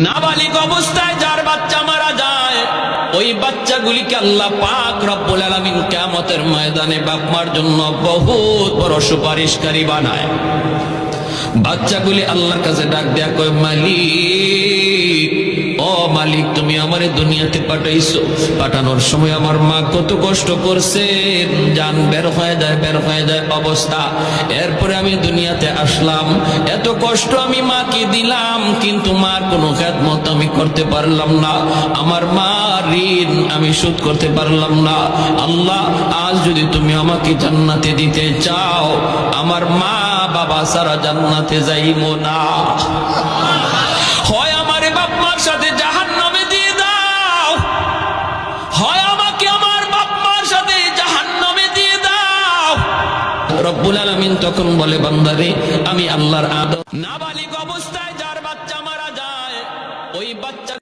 নাবালিগ অবস্থায় যার বাচ্চা মারা যায়, ওই বাচ্চাগুলিকে আল্লাহ পাক রব্বুল আলামিন কিয়ামতের ময়দানে বাপ মার জন্য বহুত বড় সুপারিশকারী বানায়। বাচ্চাগুলি আল্লাহর কাছে ডাক দেয়া কয়, মালিক, ও মালিক, তুমি আমারে দুনিয়াতে পাঠাইছো, পাঠানোর সময় আমার মা কত কষ্ট করছে, জান বের হয়ে যায় অবস্থা। এরপরে আমি দুনিয়াতে আসলাম, এত কষ্ট আমি মাকে দিলাম, কিন্তু মার কোনো খেদমত আমি করতে পারলাম না, আমার মা ঋণ আমি শোধ করতে পারলাম না। আল্লাহ, আজ যদি তুমি আমাকে জান্নাতে দিতে চাও, আমার মা বাবা সারা জান্নাতে যাইবো না, হয় আমারে বাপ মার সাথে জাহান্নামে দিয়ে দাও, হয় আমাকে আমার বাপ মার সাথে জাহান্নামে দিয়ে দাও। রব্বুল আলামিন তখন বলে, বান্দারে, আমি আল্লাহর আদর। নাবালিগ অবস্থায় যার বাচ্চা মারা যায়, ওই বাচ্চা